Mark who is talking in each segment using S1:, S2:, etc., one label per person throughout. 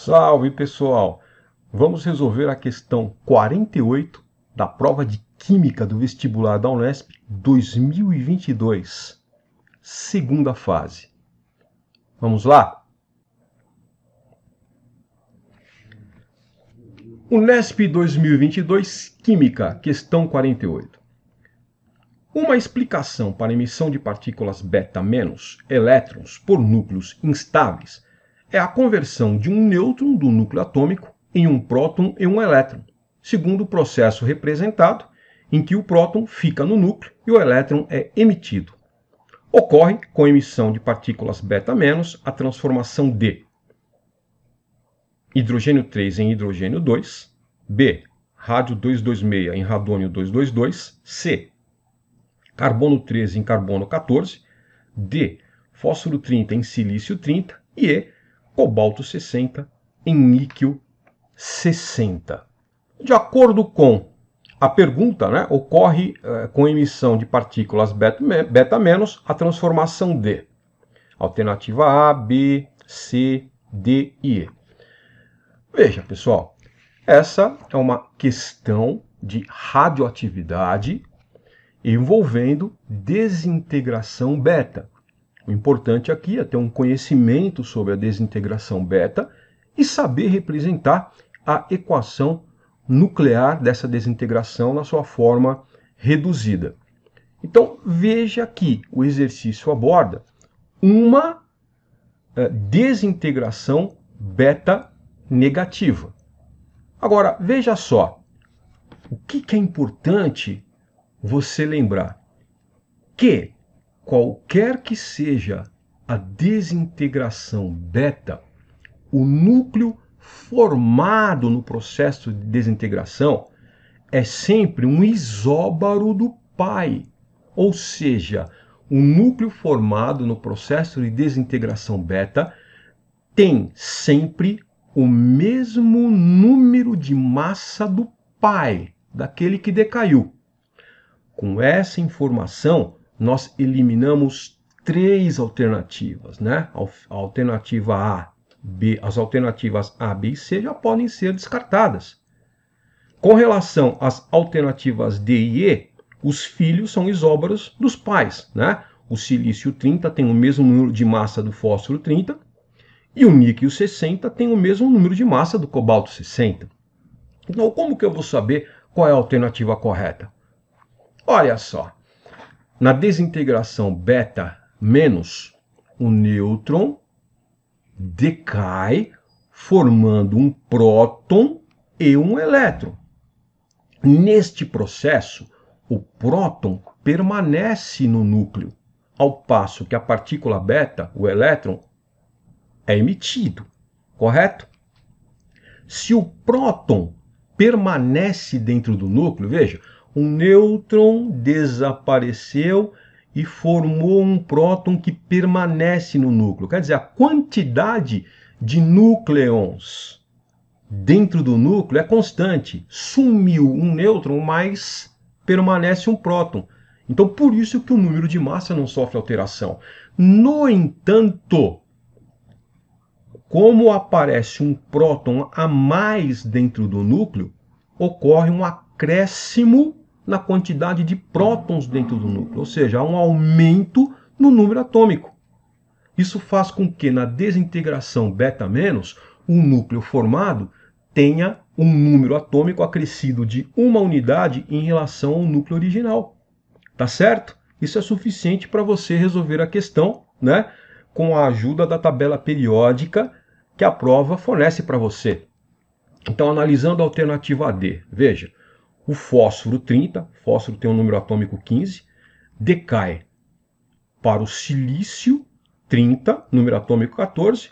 S1: Salve, pessoal! Vamos resolver a questão 48 da prova de Química do vestibular da Unesp 2022, segunda fase. Vamos lá? Unesp 2022, Química, questão 48. Uma explicação para a emissão de partículas beta-, elétrons por núcleos instáveis é a conversão de um nêutron do núcleo atômico em um próton e um elétron, segundo o processo representado, em que o próton fica no núcleo e o elétron é emitido. Ocorre com a emissão de partículas beta- a transformação de hidrogênio 3 em hidrogênio 2, B, rádio 226 em radônio 222, C, carbono 13 em carbono 14, D, fósforo 30 em silício 30 e E, cobalto 60 em níquel 60. De acordo com a pergunta, ocorre com a emissão de partículas beta- a transformação de alternativa A, B, C, D e E. Veja, pessoal, essa é uma questão de radioatividade envolvendo desintegração beta. O importante aqui é ter um conhecimento sobre a desintegração beta e saber representar a equação nuclear dessa desintegração na sua forma reduzida. Então, veja que o exercício aborda uma desintegração beta negativa. Agora, veja só, o que é importante você lembrar? Que qualquer que seja a desintegração beta, o núcleo formado no processo de desintegração é sempre um isóbaro do pai. Ou seja, o núcleo formado no processo de desintegração beta tem sempre o mesmo número de massa do pai, daquele que decaiu. Com essa informação, nós eliminamos três alternativas, A alternativa A, B, as alternativas A, B e C já podem ser descartadas. Com relação às alternativas D e E, os filhos são isóbaros dos pais, O silício 30 tem o mesmo número de massa do fósforo 30 e o níquel 60 tem o mesmo número de massa do cobalto 60. Então, como que eu vou saber qual é a alternativa correta? Olha só, na desintegração beta-, o nêutron decai formando um próton e um elétron. Neste processo, o próton permanece no núcleo, ao passo que a partícula beta, o elétron, é emitido, correto? Se o próton permanece dentro do núcleo, veja, o nêutron desapareceu e formou um próton que permanece no núcleo. Quer dizer, a quantidade de núcleons dentro do núcleo é constante. Sumiu um nêutron, mas permanece um próton. Então, por isso que o número de massa não sofre alteração. No entanto, como aparece um próton a mais dentro do núcleo, ocorre um acréscimo na quantidade de prótons dentro do núcleo, ou seja, há um aumento no número atômico. Isso faz com que na desintegração beta-, o núcleo formado tenha um número atômico acrescido de uma unidade em relação ao núcleo original. Tá certo? Isso é suficiente para você resolver a questão, com a ajuda da tabela periódica que a prova fornece para você. Então, analisando a alternativa D, veja, o fósforo 30, fósforo tem um número atômico 15, decai para o silício 30, número atômico 14,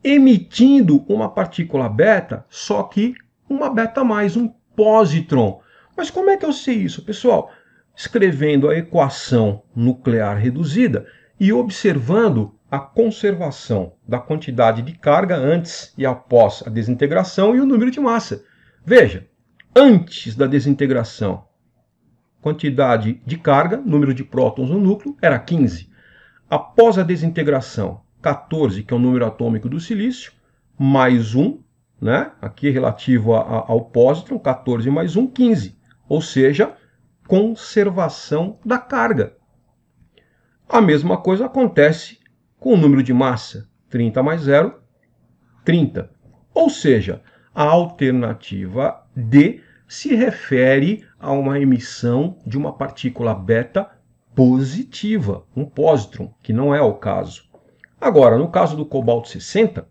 S1: emitindo uma partícula beta, só que uma beta mais, um pósitron. Mas como é que eu sei isso, pessoal? Escrevendo a equação nuclear reduzida e observando a conservação da quantidade de carga antes e após a desintegração e o número de massa. Veja, antes da desintegração, quantidade de carga, número de prótons no núcleo, era 15. Após a desintegração, 14, que é o número atômico do silício, mais 1, né? Aqui relativo ao pósitron, 14 mais 1, 15. Ou seja, conservação da carga. A mesma coisa acontece com o número de massa, 30 mais 0, 30. Ou seja, a alternativa D se refere a uma emissão de uma partícula beta positiva, um pósitron, que não é o caso. Agora, no caso do cobalto 60,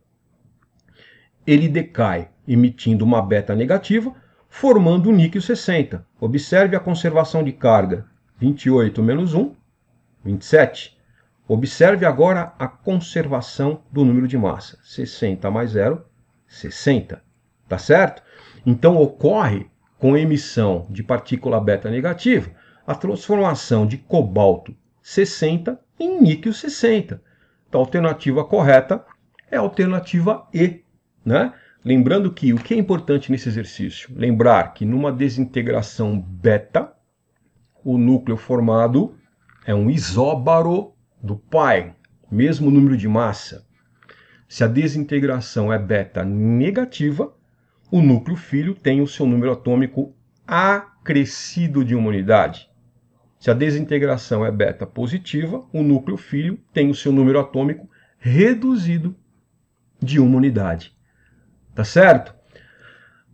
S1: ele decai emitindo uma beta negativa, formando o níquel 60. Observe a conservação de carga, 28 menos 1, 27. Observe agora a conservação do número de massa, 60 mais 0, 60. Tá certo? Então ocorre, com a emissão de partícula beta negativa, a transformação de cobalto 60 em níquel 60. Então a alternativa correta é a alternativa E, né? Lembrando que o que é importante nesse exercício? Lembrar que numa desintegração beta, o núcleo formado é um isóbaro do pai, mesmo número de massa. Se a desintegração é beta negativa, o núcleo filho tem o seu número atômico acrescido de uma unidade. Se a desintegração é beta positiva, o núcleo filho tem o seu número atômico reduzido de uma unidade. Tá certo?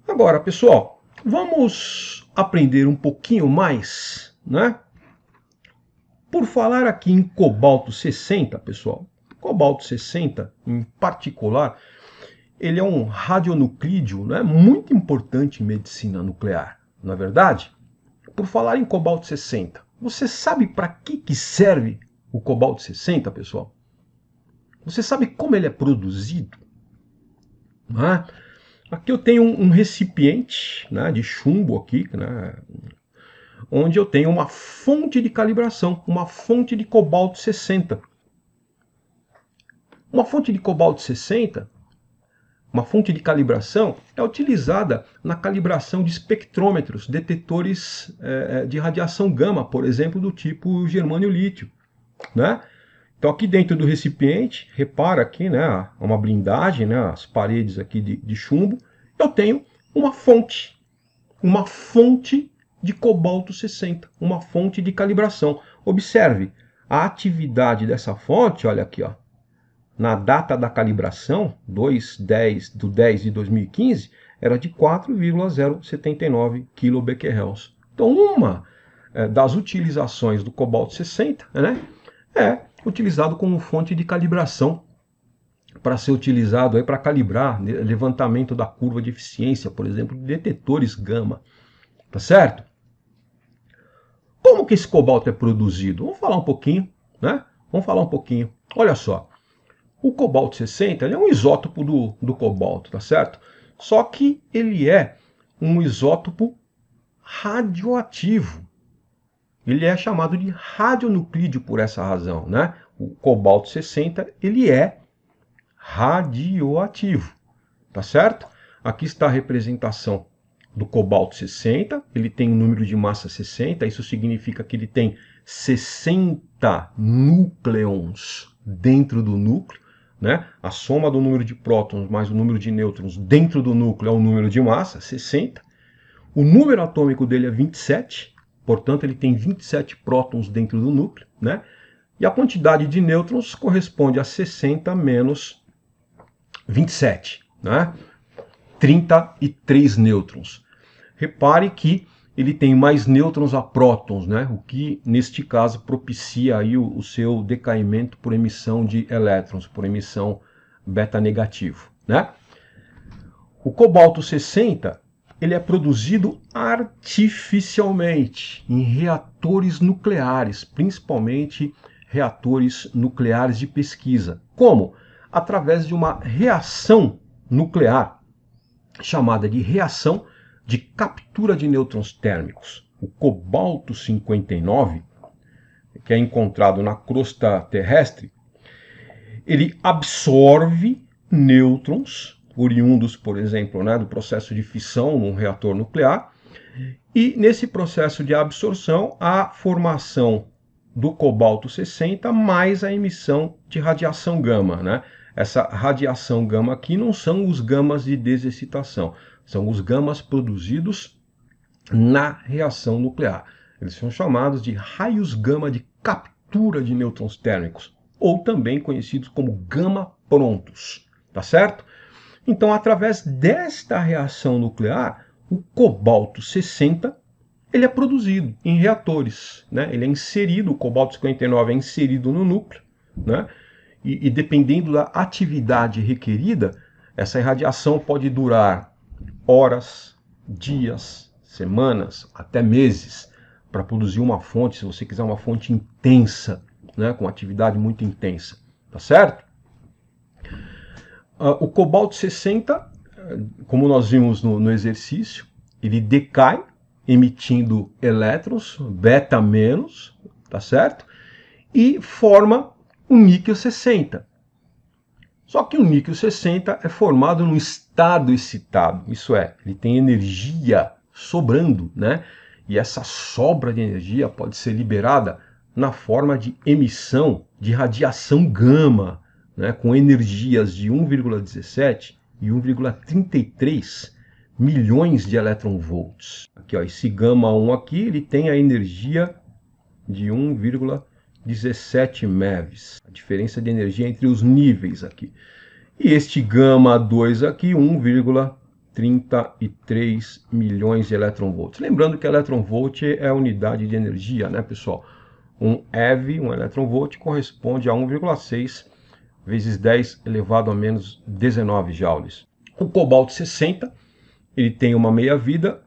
S1: Agora, pessoal, vamos aprender um pouquinho mais, né? Por falar aqui em cobalto 60, pessoal, cobalto 60 em particular, ele é um radionuclídeo, né, muito importante em medicina nuclear, não é verdade? Por falar em cobalto 60, você sabe para que serve o cobalto 60, pessoal? Você sabe como ele é produzido? Né? Aqui eu tenho um recipiente, né, de chumbo aqui, né, onde eu tenho uma fonte de calibração, uma fonte de cobalto 60. Uma fonte de cobalto 60, uma fonte de calibração, é utilizada na calibração de espectrômetros, detetores de radiação gama, por exemplo, do tipo germânio-lítio, né? Então aqui dentro do recipiente, repara aqui, né, uma blindagem, né, as paredes aqui de chumbo, eu tenho uma fonte de cobalto 60, uma fonte de calibração. Observe, a atividade dessa fonte, olha aqui, ó, na data da calibração, 2/10 de 2015, era de 4,079 kBq. Então, uma das utilizações do cobalto 60, né, é utilizado como fonte de calibração, para ser utilizado para calibrar levantamento da curva de eficiência, por exemplo, de detetores gama. Tá certo? Como que esse cobalto é produzido? Vamos falar um pouquinho, né? Vamos falar um pouquinho. Olha só, o cobalto 60 ele é um isótopo do cobalto, tá certo? Só que ele é um isótopo radioativo. Ele é chamado de radionuclídeo por essa razão, né? O cobalto 60 ele é radioativo, tá certo? Aqui está a representação do cobalto 60, ele tem um número de massa 60, isso significa que ele tem 60 núcleons dentro do núcleo, né? A soma do número de prótons mais o número de nêutrons dentro do núcleo é o número de massa, 60. O número atômico dele é 27, portanto ele tem 27 prótons dentro do núcleo, né? E a quantidade de nêutrons corresponde a 60 menos 27, né? 33 nêutrons. Repare que ele tem mais nêutrons a prótons, né? O que, neste caso, propicia aí o seu decaimento por emissão de elétrons, por emissão beta negativo, né? O cobalto 60, ele é produzido artificialmente em reatores nucleares, principalmente reatores nucleares de pesquisa. Como? Através de uma reação nuclear, chamada de reação de captura de nêutrons térmicos. O cobalto 59, que é encontrado na crosta terrestre, ele absorve nêutrons, oriundos, por exemplo, né, do processo de fissão num reator nuclear, e nesse processo de absorção, a formação do cobalto 60 mais a emissão de radiação gama, né? essa radiação gama aqui não são os gamas de desexcitação, são os gamas produzidos na reação nuclear. Eles são chamados de raios gama de captura de nêutrons térmicos, ou também conhecidos como gama-prontos, tá certo? Então, através desta reação nuclear, o cobalto-60 ele é produzido em reatores, né? Ele é inserido, o cobalto-59 é inserido no núcleo, né? E dependendo da atividade requerida, essa irradiação pode durar horas, dias, semanas, até meses, para produzir uma fonte, se você quiser uma fonte intensa, né? Com atividade muito intensa, tá certo? O cobalto-60, como nós vimos no exercício, ele decai, emitindo elétrons, beta menos, tá certo? E forma o níquel-60. Só que o níquel-60 é formado num estado excitado, isso é, ele tem energia sobrando, né? E essa sobra de energia pode ser liberada na forma de emissão de radiação gama, né? Com energias de 1,17 e 1,33 milhões de eletronvolts. Aqui, ó, esse gama 1 aqui, ele tem a energia de 1,17 MeVs. A diferença de energia entre os níveis aqui. E este gama 2 aqui, 1,33 milhões de eletronvolts. Lembrando que eletronvolt é a unidade de energia, né, pessoal? Um eV, um eletronvolt, corresponde a 1,6 vezes 10 elevado a menos 19 joules. O cobalto-60 ele tem uma meia-vida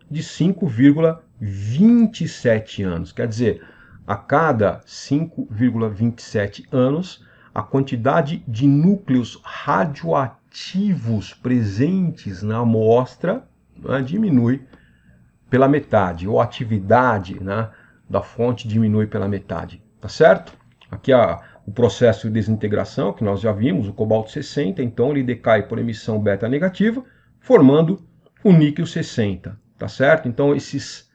S1: de 5,27 anos. Quer dizer, a cada 5,27 anos, a quantidade de núcleos radioativos presentes na amostra, né, diminui pela metade, ou a atividade, né, da fonte diminui pela metade. Tá certo? Aqui o processo de desintegração, que nós já vimos, o cobalto-60, então ele decai por emissão beta negativa, formando o níquel-60, tá certo? Então esses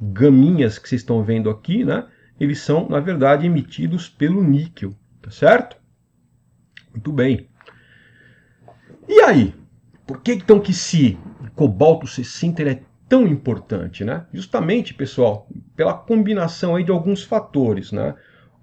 S1: gaminhas que vocês estão vendo aqui, né, eles são, na verdade, emitidos pelo níquel, tá certo? Muito bem. E aí? Por que então que esse cobalto-60 ele é tão importante, né? Justamente, pessoal, pela combinação aí de alguns fatores, né?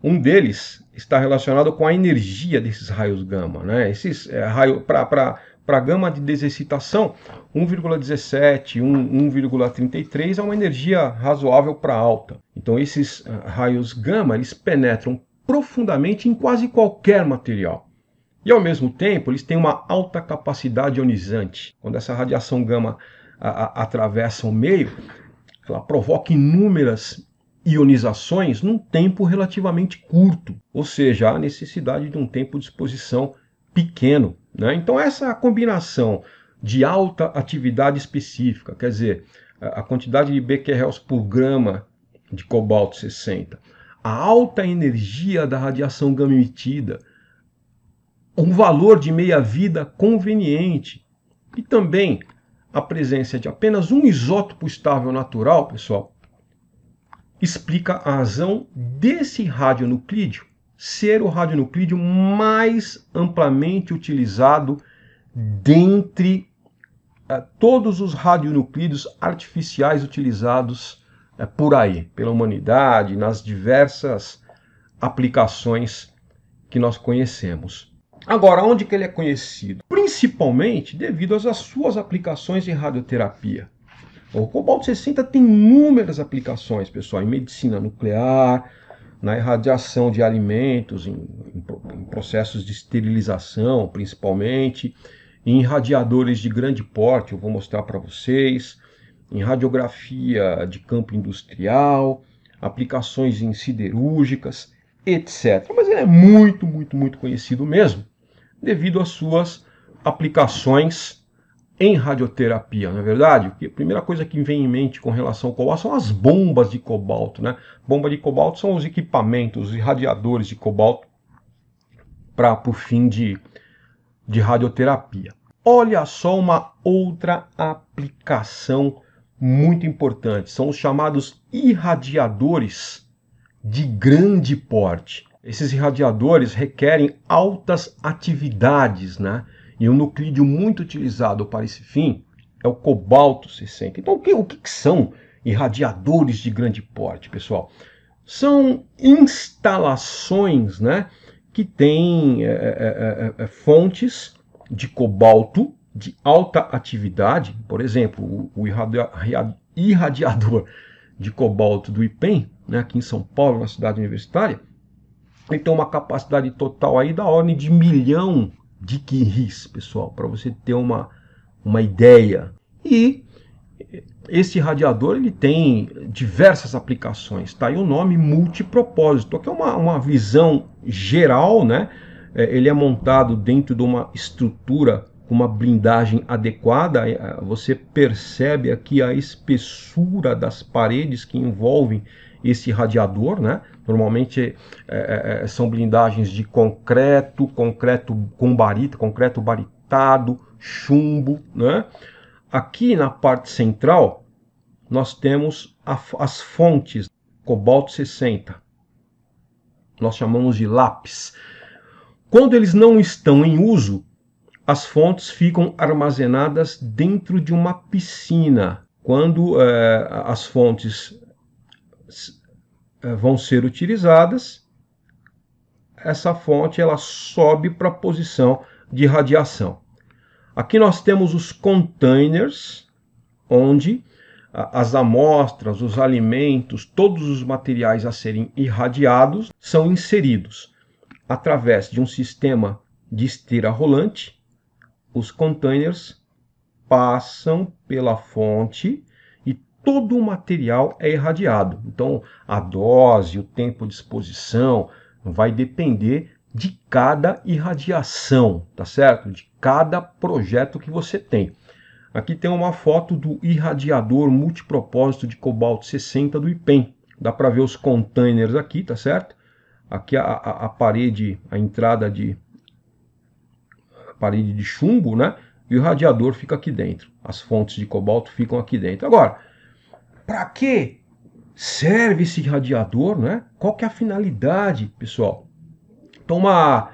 S1: Um deles está relacionado com a energia desses raios gama, né? Esses raios para gama de desexcitação, 1,17, 1,33 é uma energia razoável para alta. Então esses raios gama, eles penetram profundamente em quase qualquer material. E ao mesmo tempo, eles têm uma alta capacidade ionizante. Quando essa radiação gama atravessa o meio, ela provoca inúmeras ionizações num tempo relativamente curto, ou seja, há necessidade de um tempo de exposição pequeno, né? Então essa combinação de alta atividade específica, quer dizer, a quantidade de becquerels por grama de cobalto-60, a alta energia da radiação gama emitida, um valor de meia-vida conveniente e também a presença de apenas um isótopo estável natural, pessoal, explica a razão desse radionuclídeo ser o radionuclídeo mais amplamente utilizado dentre todos os radionuclídeos artificiais utilizados por aí, pela humanidade, nas diversas aplicações que nós conhecemos. Agora, onde que ele é conhecido? Principalmente devido às suas aplicações em radioterapia. O cobalto-60 tem inúmeras aplicações, pessoal, em medicina nuclear, na irradiação de alimentos, em processos de esterilização, principalmente, em radiadores de grande porte, eu vou mostrar para vocês, em radiografia de campo industrial, aplicações em siderúrgicas, etc. Mas ele é muito, muito, muito conhecido mesmo, devido às suas aplicações em radioterapia, não é verdade? Porque a primeira coisa que vem em mente com relação ao cobalto são as bombas de cobalto, né? Bomba de cobalto são os equipamentos, os irradiadores de cobalto para o fim de radioterapia. Olha só uma outra aplicação muito importante, são os chamados irradiadores de grande porte. Esses irradiadores requerem altas atividades, né? E um nuclídeo muito utilizado para esse fim é o cobalto 60. Então, o que são irradiadores de grande porte, pessoal? São instalações, né, que têm fontes de cobalto de alta atividade. Por exemplo, o irradiador de cobalto do IPEM, né, aqui em São Paulo, na cidade universitária, ele tem uma capacidade total aí da ordem de 1 milhão de quiris, pessoal, para você ter uma ideia. E esse radiador ele tem diversas aplicações, tá? E o nome multipropósito, que é uma visão geral, né? Ele é montado dentro de uma estrutura com uma blindagem adequada. Você percebe aqui a espessura das paredes que envolvem esse radiador, né? Normalmente são blindagens de concreto com barita, concreto baritado, chumbo, né? Aqui na parte central nós temos as fontes cobalto 60. Nós chamamos de lápis. Quando eles não estão em uso, as fontes ficam armazenadas dentro de uma piscina. Quando as fontes vão ser utilizadas, essa fonte ela sobe para a posição de radiação. Aqui nós temos os containers, onde as amostras, os alimentos, todos os materiais a serem irradiados são inseridos através de um sistema de esteira rolante. Os containers passam pela fonte e todo o material é irradiado. Então, a dose, o tempo de exposição vai depender de cada irradiação, tá certo? De cada projeto que você tem. Aqui tem uma foto do irradiador multipropósito de cobalto 60 do IPEM. Dá para ver os containers aqui, tá certo? Aqui a parede, a entrada de parede de chumbo, né? E o radiador fica aqui dentro. As fontes de cobalto ficam aqui dentro. Agora, para que serve esse radiador, né? Qual que é a finalidade, pessoal? Então, uma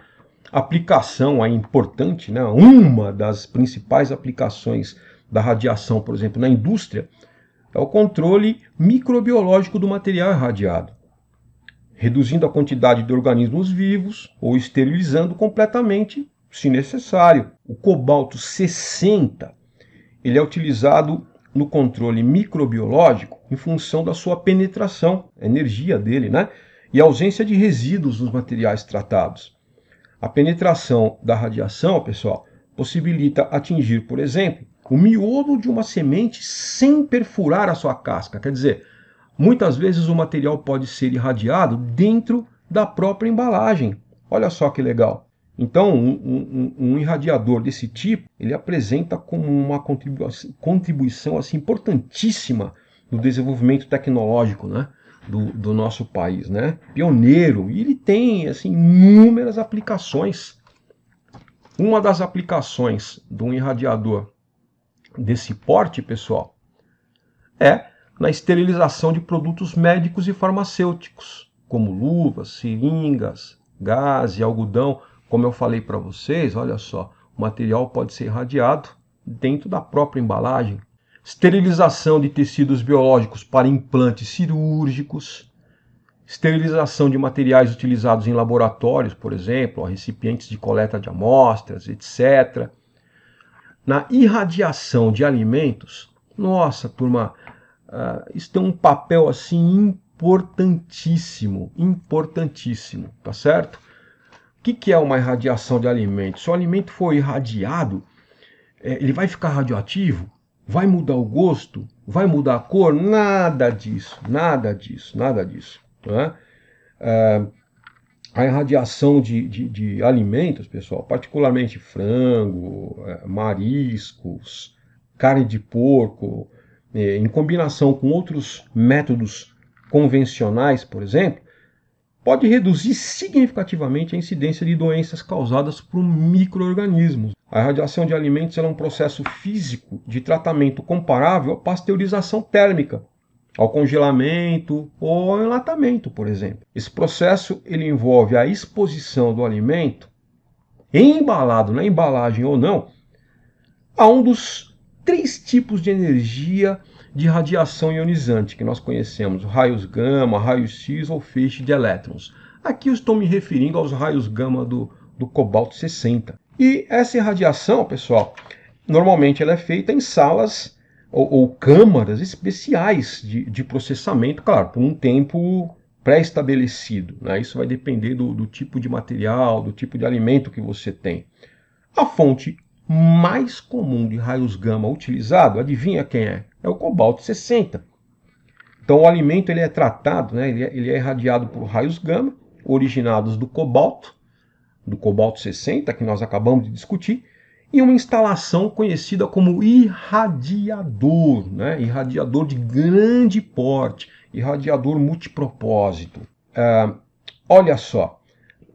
S1: aplicação aí importante, né? Uma das principais aplicações da radiação, por exemplo, na indústria, é o controle microbiológico do material irradiado, reduzindo a quantidade de organismos vivos ou esterilizando completamente, se necessário. O cobalto 60 ele é utilizado no controle microbiológico em função da sua penetração, a energia dele, né? E a ausência de resíduos nos materiais tratados. A penetração da radiação, pessoal, possibilita atingir, por exemplo, o miolo de uma semente sem perfurar a sua casca. Quer dizer, muitas vezes o material pode ser irradiado dentro da própria embalagem. Olha só que legal. Então, um irradiador desse tipo, ele apresenta como uma contribuição assim, importantíssima no desenvolvimento tecnológico, né, do nosso país, né? Pioneiro. E ele tem assim, inúmeras aplicações. Uma das aplicações de um irradiador desse porte, pessoal, é na esterilização de produtos médicos e farmacêuticos, como luvas, seringas, gás e algodão. Como eu falei para vocês, olha só, o material pode ser irradiado dentro da própria embalagem. Esterilização de tecidos biológicos para implantes cirúrgicos, esterilização de materiais utilizados em laboratórios, por exemplo, recipientes de coleta de amostras, etc. Na irradiação de alimentos, nossa, turma, isso tem um papel assim importantíssimo, tá certo? O que é uma irradiação de alimentos? Se o alimento for irradiado, ele vai ficar radioativo? Vai mudar o gosto? Vai mudar a cor? Nada disso. Né? A irradiação de alimentos, pessoal, particularmente frango, mariscos, carne de porco, em combinação com outros métodos convencionais, por exemplo, pode reduzir significativamente a incidência de doenças causadas por micro-organismos. A irradiação de alimentos é um processo físico de tratamento comparável à pasteurização térmica, ao congelamento ou ao enlatamento, por exemplo. Esse processo ele envolve a exposição do alimento, embalado na embalagem ou não, a um dos 3 tipos de energia de radiação ionizante que nós conhecemos: raios gama, raios X ou feixe de elétrons. Aqui eu estou me referindo aos raios gama do cobalto 60. E essa irradiação, pessoal, normalmente ela é feita em salas ou câmaras especiais de processamento, claro, por um tempo pré-estabelecido, né? Isso vai depender do tipo de material, do tipo de alimento que você tem. A fonte mais comum de raios gama utilizado, adivinha quem é? É o cobalto 60. Então o alimento ele é tratado, né? ele é irradiado por raios gama, originados do cobalto 60, que nós acabamos de discutir, em uma instalação conhecida como irradiador, né? Irradiador de grande porte, irradiador multipropósito. Olha só,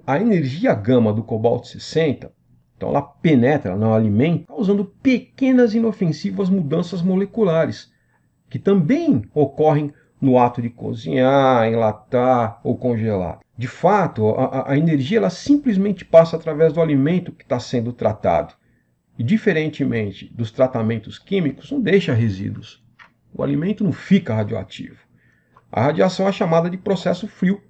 S1: a energia gama do cobalto 60, então ela penetra no alimento, causando pequenas e inofensivas mudanças moleculares, que também ocorrem no ato de cozinhar, enlatar ou congelar. De fato, a energia ela simplesmente passa através do alimento que está sendo tratado. E, diferentemente dos tratamentos químicos, não deixa resíduos. O alimento não fica radioativo. A radiação é chamada de processo frio,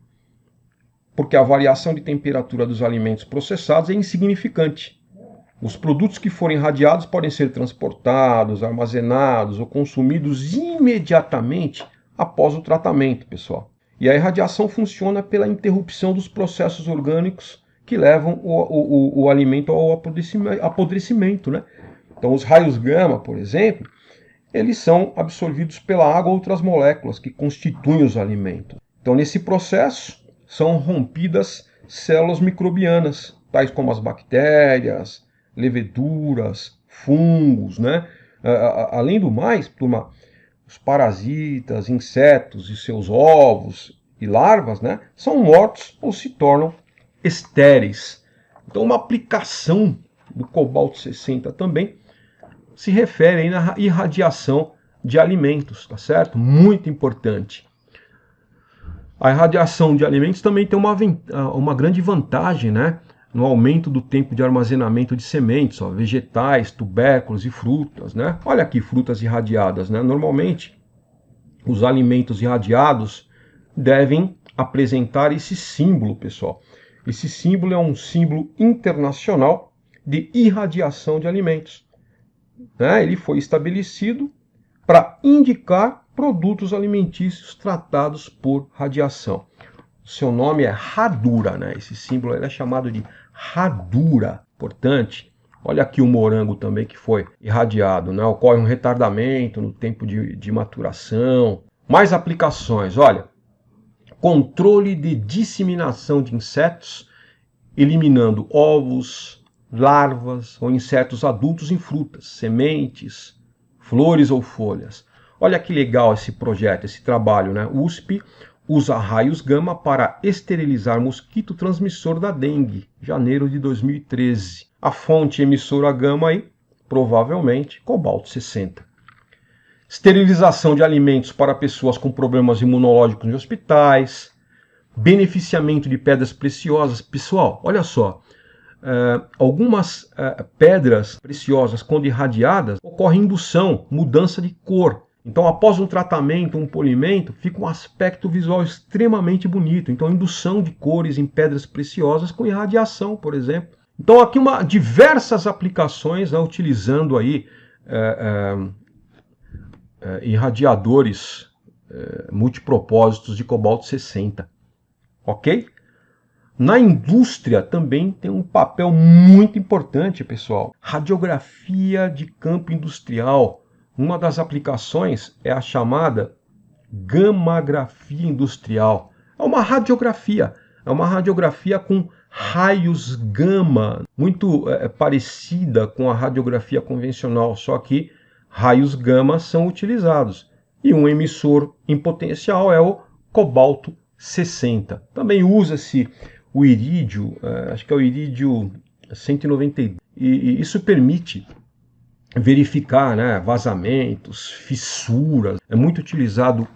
S1: porque a variação de temperatura dos alimentos processados é insignificante. Os produtos que forem radiados podem ser transportados, armazenados ou consumidos imediatamente após o tratamento, pessoal. E a irradiação funciona pela interrupção dos processos orgânicos que levam o alimento ao apodrecimento, né? Então, os raios gama, por exemplo, eles são absorvidos pela água ou outras moléculas que constituem os alimentos. Então, nesse processo, são rompidas células microbianas, tais como as bactérias, leveduras, fungos, né? Além do mais, turma, os parasitas, insetos e seus ovos e larvas, né, são mortos ou se tornam estéreis. Então, uma aplicação do cobalto 60 também se refere aí na irradiação de alimentos, tá certo? Muito importante. A irradiação de alimentos também tem uma grande vantagem, né, no aumento do tempo de armazenamento de sementes, ó, vegetais, tubérculos e frutas, né? Olha aqui, frutas irradiadas, né? Normalmente, os alimentos irradiados devem apresentar esse símbolo, pessoal. Esse símbolo é um símbolo internacional de irradiação de alimentos, né? Ele foi estabelecido para indicar produtos alimentícios tratados por radiação. O seu nome é Radura, né? Esse símbolo é chamado de Radura. Importante. Olha aqui o morango também que foi irradiado, né? Ocorre um retardamento no tempo de maturação. Mais aplicações, olha. Controle de disseminação de insetos, eliminando ovos, larvas ou insetos adultos em frutas, sementes, flores ou folhas. Olha que legal esse projeto, esse trabalho, né? USP usa raios gama para esterilizar mosquito transmissor da dengue, janeiro de 2013. A fonte emissora gama aí, provavelmente, cobalto 60. Esterilização de alimentos para pessoas com problemas imunológicos em hospitais, beneficiamento de pedras preciosas. Pessoal, olha só, algumas pedras preciosas, quando irradiadas, ocorre indução, mudança de cor. Então, após um tratamento, um polimento, fica um aspecto visual extremamente bonito. Então, indução de cores em pedras preciosas com irradiação, por exemplo. Então, aqui diversas aplicações, né, utilizando aí irradiadores multipropósitos de cobalto 60. Ok? Na indústria também tem um papel muito importante, pessoal. Radiografia de campo industrial. Uma das aplicações é a chamada gammagrafia industrial. É uma radiografia com raios gama, muito parecida com a radiografia convencional, só que raios gama são utilizados. E um emissor em potencial é o cobalto 60. Também usa-se o irídio, acho que é o irídio 192, e isso permite verificar, né, vazamentos, fissuras. É muito utilizado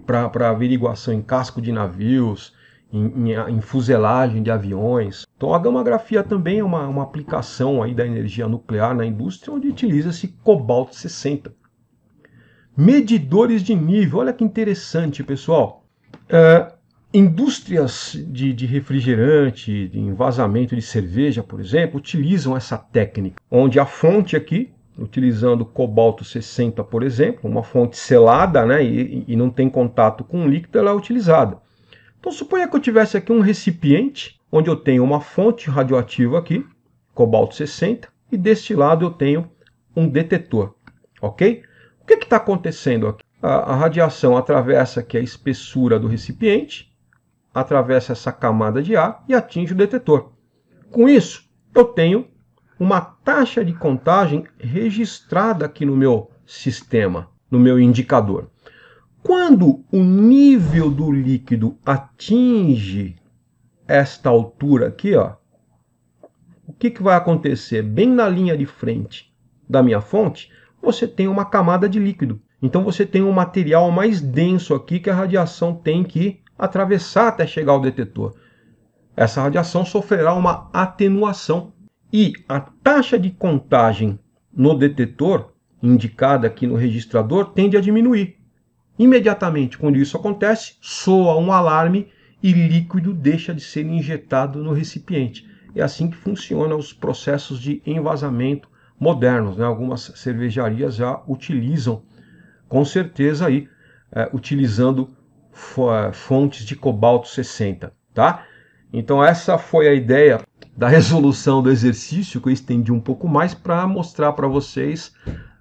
S1: para averiguação em casco de navios, em fuselagem de aviões. Então a gamografia também é uma aplicação aí da energia nuclear na indústria, onde utiliza-se cobalto 60. Medidores de nível, olha que interessante, pessoal. Indústrias de refrigerante, de envasamento de cerveja, por exemplo, utilizam essa técnica, onde a fonte aqui, utilizando cobalto 60, por exemplo, uma fonte selada, né, e não tem contato com o líquido, ela é utilizada. Então suponha que eu tivesse aqui um recipiente, onde eu tenho uma fonte radioativa aqui, cobalto 60, e deste lado eu tenho um detetor, ok? O que está acontecendo aqui? A radiação atravessa aqui a espessura do recipiente, atravessa essa camada de ar e atinge o detetor. Com isso, eu tenho uma taxa de contagem registrada aqui no meu sistema, no meu indicador. Quando o nível do líquido atinge esta altura aqui, ó, o que vai acontecer? Bem na linha de frente da minha fonte, você tem uma camada de líquido. Então você tem um material mais denso aqui que a radiação tem que atravessar até chegar ao detetor. Essa radiação sofrerá uma atenuação e a taxa de contagem no detetor, indicada aqui no registrador, tende a diminuir. Imediatamente, quando isso acontece, soa um alarme e líquido deixa de ser injetado no recipiente. É assim que funcionam os processos de envasamento modernos, né? Algumas cervejarias já utilizam, com certeza, aí, utilizando fontes de cobalto 60, tá? Então essa foi a ideia da resolução do exercício, que eu estendi um pouco mais para mostrar para vocês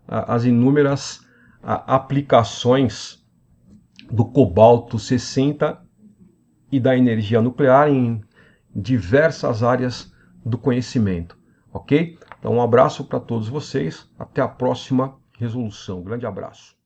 S1: as inúmeras aplicações do cobalto 60 e da energia nuclear em diversas áreas do conhecimento, ok? Então um abraço para todos vocês, até a próxima resolução. Grande abraço.